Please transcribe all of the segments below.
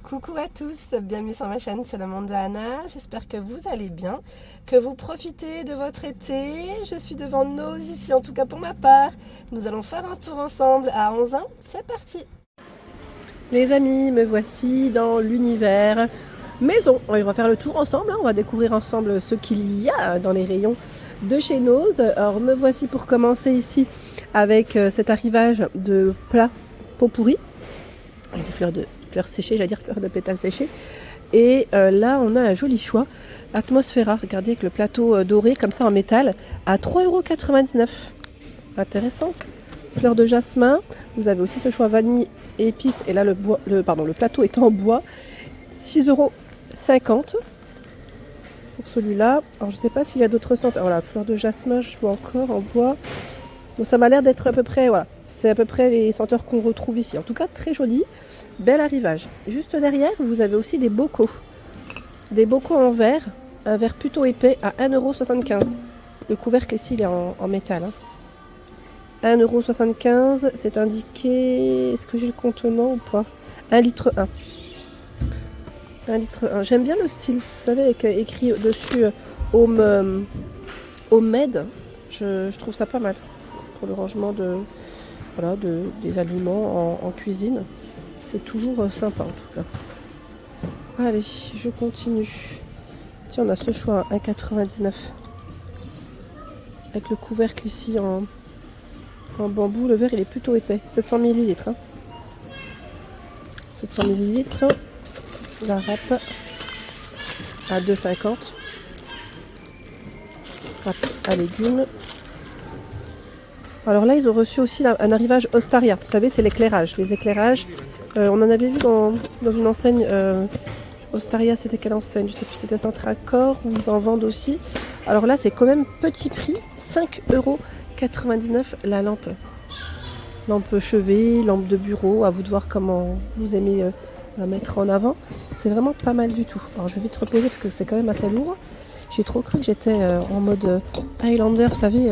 Coucou à tous, bienvenue sur ma chaîne, c'est le monde de Anna. J'espère que vous allez bien, que vous profitez de votre été. Je suis devant Nose ici, en tout cas pour ma part. Nous allons faire un tour ensemble à 11 ans. C'est parti. Les amis, me voici dans l'univers maison. On va faire le tour ensemble, hein. On va découvrir ensemble ce qu'il y a dans les rayons de chez Nose. Alors me voici pour commencer ici avec cet arrivage de plats pot pourri avec des fleurs séchées, j'allais dire fleurs de pétales séchées. Et là, on a un joli choix. Atmosphera, regardez, avec le plateau doré, comme ça en métal, à 3,99 €. Intéressant. Fleurs de jasmin. Vous avez aussi ce choix vanille et épices. Et là, le plateau est en bois. 6,50 € pour celui-là. Alors, je ne sais pas s'il y a d'autres senteurs. Voilà, fleurs de jasmin, je vois encore en bois. Donc, ça m'a l'air d'être à peu près, voilà. C'est à peu près les senteurs qu'on retrouve ici. En tout cas, très joli. Bel arrivage. Juste derrière, vous avez aussi des bocaux. Des bocaux en verre. Un verre plutôt épais à 1,75 €. Le couvercle ici, il est en métal. 1,75 €. C'est indiqué... Est-ce que j'ai le contenant ou pas? 1,1 litre. 1,1 litre. J'aime bien le style. Vous savez, avec écrit dessus Home Med. Je trouve ça pas mal. Pour le rangement des aliments en cuisine. C'est toujours sympa en tout cas. Allez, je continue. Tiens, on a ce choix à 1,99 €. Avec le couvercle ici en bambou. Le verre il est plutôt épais. 700 ml. 700 ml. La râpe à 2,50 €. Râpe à légumes. Alors là, ils ont reçu aussi un arrivage Ostaria. Vous savez, c'est l'éclairage. Les éclairages, on en avait vu dans une enseigne. Ostaria, c'était quelle enseigne? Je sais plus, c'était Centracor où ils en vendent aussi. Alors là, c'est quand même petit prix. 5,99 € la lampe. Lampe chevet, lampe de bureau. À vous de voir comment vous aimez la mettre en avant. C'est vraiment pas mal du tout. Alors je vais vite reposer parce que c'est quand même assez lourd. J'ai trop cru que j'étais en mode Highlander, vous savez,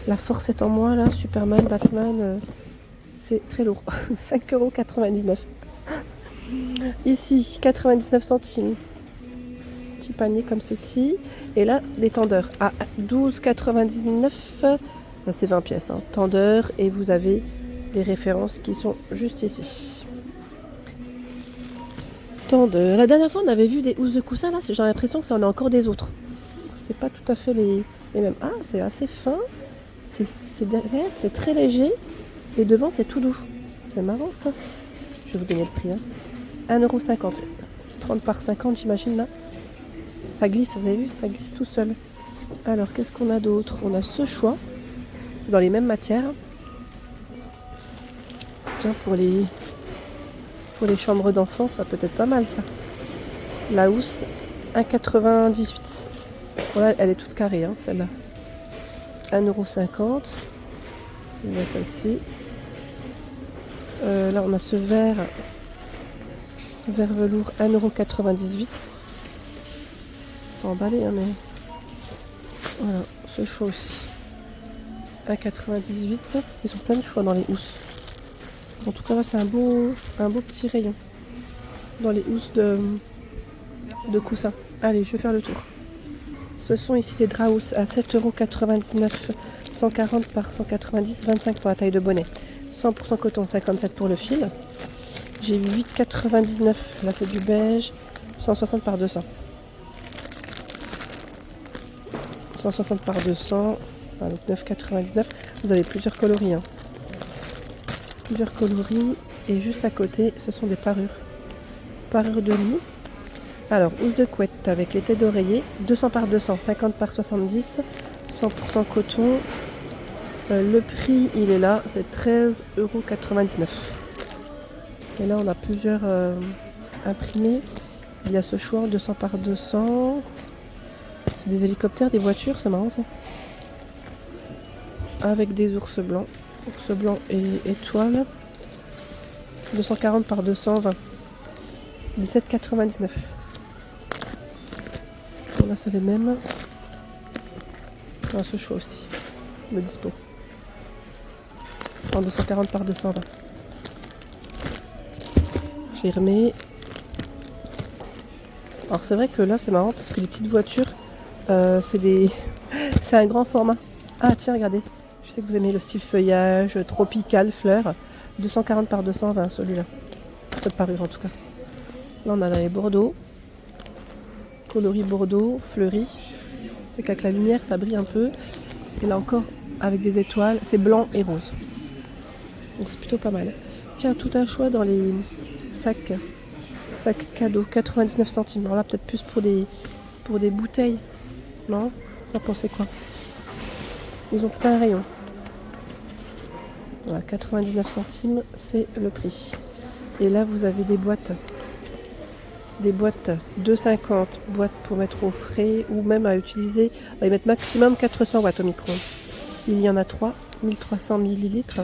la force est en moi là, Superman, Batman, c'est très lourd. 5,99 €. Ici, 99 centimes. Petit panier comme ceci. Et là, les tendeurs à 12,99 €. C'est 20 pièces. Hein. Tendeurs, et vous avez les références qui sont juste ici. Tendeurs. La dernière fois, on avait vu des housses de coussin. Là, j'ai l'impression que ça en a encore des autres. C'est pas tout à fait les mêmes. Ah, c'est assez fin. C'est derrière, c'est très léger. Et devant, c'est tout doux. C'est marrant ça. Je vais vous donner le prix. Hein. 1,50 €. 30 par 50, j'imagine là. Ça glisse, vous avez vu? Ça glisse tout seul. Alors, qu'est-ce qu'on a d'autre? On a ce choix. C'est dans les mêmes matières. Tiens, pour les chambres d'enfants, ça peut être pas mal ça. La housse, 1,98 €. Voilà, elle est toute carrée, hein, celle-là. 1,50 €. Il y a celle-ci. Là, on a ce verre velours, 1,98 €. C'est emballé, hein, mais... Voilà, ce choix aussi. 1,98 €. Ils ont plein de choix dans les housses. En tout cas, là, c'est un beau petit rayon. Dans les housses de coussins. Allez, je vais faire le tour. Ce sont ici des draps à 7,99 €, 140 par 190, 25 pour la taille de bonnet. 100% coton, 57 pour le fil. J'ai eu 8,99 €, là c'est du beige, 160 par 200. 160 par 200, donc 9,99 €. Vous avez plusieurs coloris. Hein. Plusieurs coloris. Et juste à côté, ce sont des parures. Parures de lit. Alors, housse de couette avec les têtes d'oreiller, 200 par 200, 50 par 70, 100% coton. Le prix, il est là, c'est 13,99 €. Et là, on a plusieurs imprimés. Il y a ce choix, 200 par 200. C'est des hélicoptères, des voitures, c'est marrant ça. Avec des ours blancs et étoiles. 240 par 220. 17,99 €. Là, c'est les mêmes. On a ce choix aussi, le dispo. En 240 par 220. J'ai remis Alors c'est vrai que là c'est marrant parce que les petites voitures, c'est un grand format. Ah tiens, regardez, je sais que vous aimez le style feuillage, tropical, fleurs. 240 par 220 celui-là. Cette parure en tout cas. Là on a les Bordeaux. Coloris Bordeaux, fleuri. C'est qu'avec la lumière ça brille un peu. Et là encore avec des étoiles, c'est blanc et rose. Donc c'est plutôt pas mal. Tiens, tout un choix dans les sacs cadeaux, 99 centimes. Alors là peut-être plus pour des bouteilles. Non? Vous en pensez quoi? Ils ont tout un rayon. Voilà, 99 centimes, c'est le prix. Et là vous avez des boîtes. Des boîtes 2,50, boîtes pour mettre au frais ou même à utiliser, on va y mettre maximum 400 watts au micro. Il y en a 3, 1300 millilitres.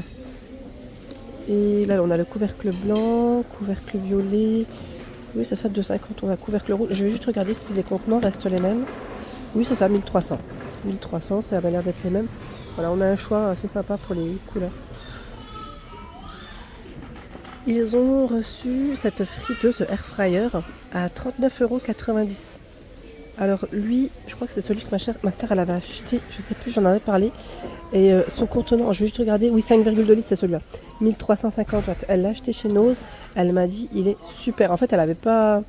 Et là on a le couvercle blanc, couvercle violet. Oui, c'est ça, 2,50. On a couvercle rouge. Je vais juste regarder si les contenants restent les mêmes. Oui, c'est ça, 1300. 1300, ça a l'air d'être les mêmes. Voilà, on a un choix assez sympa pour les couleurs. Ils ont reçu cette friteuse air fryer à 39,90 €. Alors lui, je crois que c'est celui que ma soeur elle avait acheté, je sais plus, j'en avais parlé. Et son contenant, je vais juste regarder, oui 5,2 litres c'est celui-là. 1350 watts. Elle l'a acheté chez Nose, elle m'a dit il est super. En fait elle avait pas,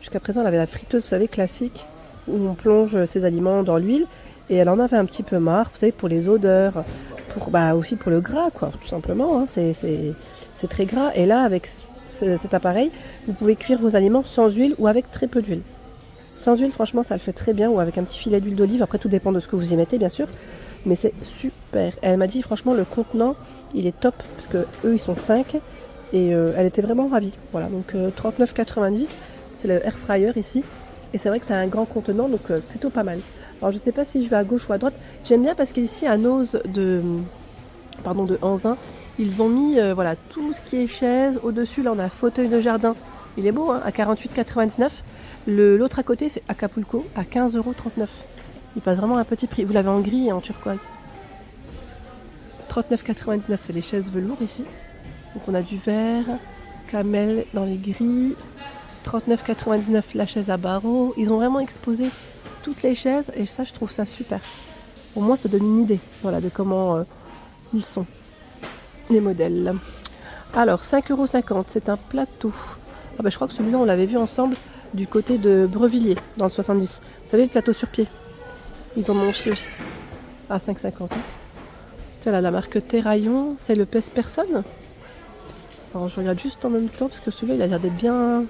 jusqu'à présent elle avait la friteuse, vous savez, classique, où on plonge ses aliments dans l'huile. Et elle en avait un petit peu marre, vous savez, pour les odeurs, aussi pour le gras quoi, tout simplement. Hein, c'est très gras. Et là avec cet appareil, vous pouvez cuire vos aliments sans huile ou avec très peu d'huile. Sans huile, franchement, ça le fait très bien, ou avec un petit filet d'huile d'olive. Après, tout dépend de ce que vous y mettez, bien sûr. Mais c'est super. Et elle m'a dit, franchement, le contenant, il est top. Parce que eux, ils sont 5. Et elle était vraiment ravie. Voilà, donc 39,90 €. C'est le air fryer ici. Et c'est vrai que c'est un grand contenant, donc plutôt pas mal. Alors, je sais pas si je vais à gauche ou à droite. J'aime bien parce qu'ici, à Nose de Anzin, ils ont mis voilà, tout ce qui est chaise. Au-dessus, là, on a fauteuil de jardin. Il est beau, hein, à 48,99 €. L'autre à côté, c'est Acapulco, à 15,39 €. Il passe vraiment un petit prix. Vous l'avez en gris et en turquoise. 39,99 €, c'est les chaises velours ici. Donc on a du vert, camel dans les gris. 39,99 € la chaise à barreaux. Ils ont vraiment exposé toutes les chaises et ça, je trouve ça super. Au moins, ça donne une idée, voilà, de comment ils sont, les modèles. Alors, 5,50 €, c'est un plateau. Ah bah, je crois que celui-là, on l'avait vu ensemble du côté de Brevilliers, dans le 70. Vous savez, le plateau sur pied. Ils en ont aussi. À 5,50 €. Hein. Tiens, là, la marque Terraillon, c'est le pèse-personne. Alors, je regarde juste en même temps, parce que celui-là, il a l'air d'être bien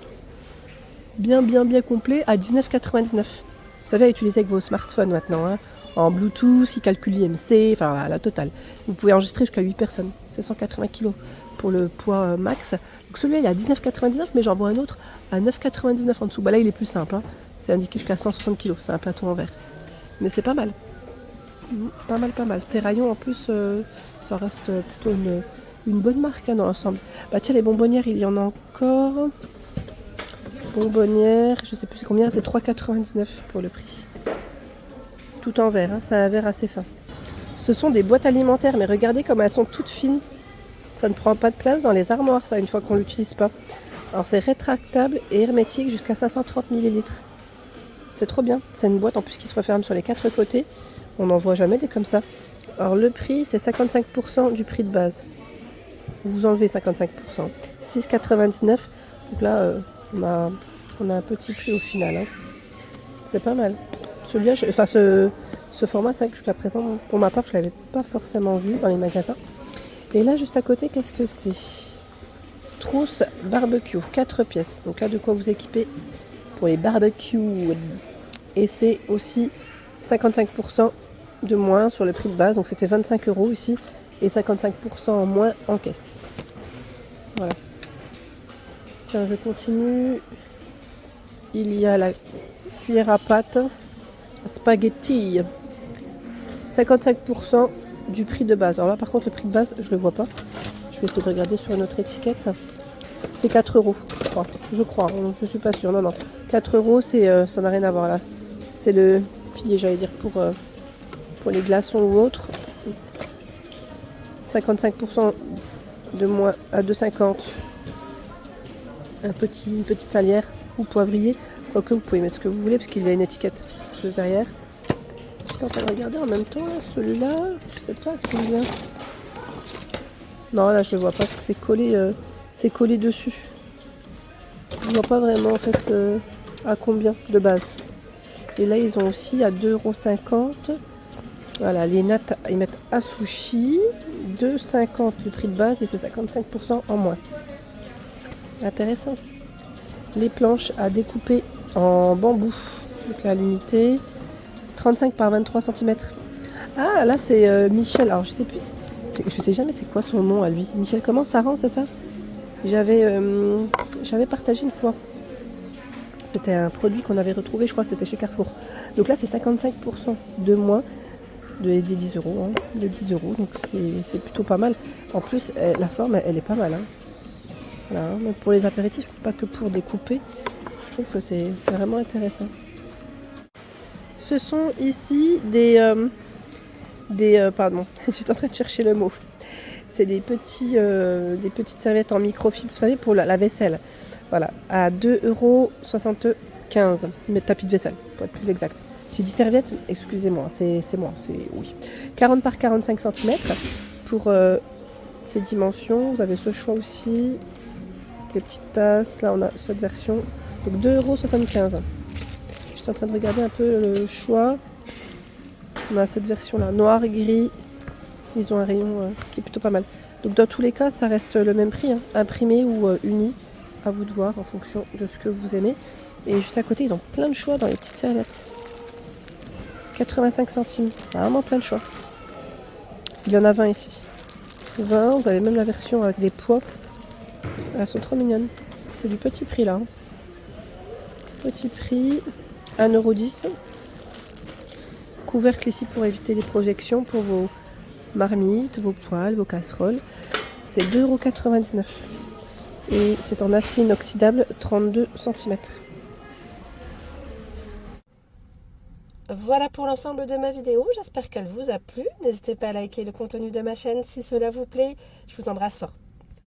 complet, à 19,99 €. Vous savez, à utiliser avec vos smartphones maintenant. Hein. En Bluetooth, il calcule l'IMC, enfin, la totale. Vous pouvez enregistrer jusqu'à 8 personnes. C'est 180 kg pour le poids max. Donc celui-là, il est à 19,99 €, mais j'en vois un autre à 9,99 € en dessous. Bah là, il est plus simple. Hein. C'est indiqué jusqu'à 160 kg. C'est un plateau en verre. Mais c'est pas mal. Pas mal. Terraillon, en plus, ça reste plutôt une bonne marque hein, dans l'ensemble. Bah tiens, les bonbonnières, il y en a encore. Bonbonnières, je sais plus c'est combien, c'est 3,99 € pour le prix. Tout en verre, hein, c'est un verre assez fin. Ce sont des boîtes alimentaires, mais regardez comme elles sont toutes fines. Ça ne prend pas de place dans les armoires, ça, une fois qu'on ne l'utilise pas. Alors c'est rétractable et hermétique jusqu'à 530 ml. C'est trop bien. C'est une boîte en plus qui se referme sur les 4 côtés. On n'en voit jamais des comme ça. Alors le prix, c'est 55% du prix de base. Vous enlevez 55%. 6,99 €. Donc là, on a un petit prix au final. Hein. C'est pas mal. Celui-là, ce format, c'est vrai que jusqu'à présent, pour ma part, je ne l'avais pas forcément vu dans les magasins. Et là, juste à côté, qu'est-ce que c'est? Trousse barbecue, 4 pièces. Donc là, de quoi vous équiper pour les barbecues. Et c'est aussi 55% de moins sur le prix de base. Donc c'était 25 € ici et 55% en moins en caisse. Voilà. Tiens, je continue. Il y a la cuillère à pâte spaghetti. 55% du prix de base. Alors là, par contre, le prix de base, je le vois pas. Je vais essayer de regarder sur une autre étiquette. C'est 4 €, je crois. Je suis pas sûre. Non. 4 €, ça n'a rien à voir là. C'est le pilier, j'allais dire, pour les glaçons ou autres. 55% de moins à 2,50 €. Une petite salière ou poivrier. Quoique vous pouvez mettre ce que vous voulez parce qu'il y a une étiquette juste derrière. Je suis en train de regarder en même temps celui-là. Je sais pas combien. Non, là je le vois pas parce que c'est collé dessus. Je vois pas vraiment en fait à combien de base. Et là ils ont aussi à 2,50 €. Voilà, les nattes ils mettent à sushi. 2,50 € le prix de base et c'est 55% en moins. Intéressant. Les planches à découper en bambou. Donc à l'unité 35 par 23 cm. Ah là c'est Michel. Alors je sais plus. Je sais jamais c'est quoi son nom à lui. Michel comment? Saran, c'est ça? J'avais partagé une fois. C'était un produit qu'on avait retrouvé, je crois que c'était chez Carrefour. Donc là c'est 55% de moins de 10 €. Hein, de 10 €. Donc c'est plutôt pas mal. En plus la forme elle est pas mal. Hein. Voilà, hein, pour les apéritifs, pas que pour découper. Je trouve que c'est vraiment intéressant. Ce sont ici pardon, j'étais en train de chercher le mot. C'est des petites serviettes en microfibre, vous savez, pour la vaisselle. Voilà, à 2,75 €. Mais tapis de vaisselle, pour être plus exact. J'ai dit serviette, excusez-moi, c'est moi, oui. 40 par 45 cm pour ces dimensions. Vous avez ce choix aussi. Les petites tasses, là on a cette version. Donc 2,75 €. Je suis en train de regarder un peu le choix. On a cette version là, noir et gris. Ils ont un rayon qui est plutôt pas mal. Donc dans tous les cas, ça reste le même prix, hein, imprimé ou uni. À vous de voir en fonction de ce que vous aimez. Et juste à côté, ils ont plein de choix dans les petites serviettes. 85 centimes, vraiment plein de choix. Il y en a 20 ici. 20, vous avez même la version avec des pois. Elles sont trop mignonnes. C'est du petit prix là. Hein. Petit prix, 1,10 €. Couvercle ici pour éviter les projections pour vos marmites, vos poêles, vos casseroles. C'est 2,99 €. Et c'est en acier inoxydable 32 cm. Voilà pour l'ensemble de ma vidéo. J'espère qu'elle vous a plu. N'hésitez pas à liker le contenu de ma chaîne si cela vous plaît. Je vous embrasse fort.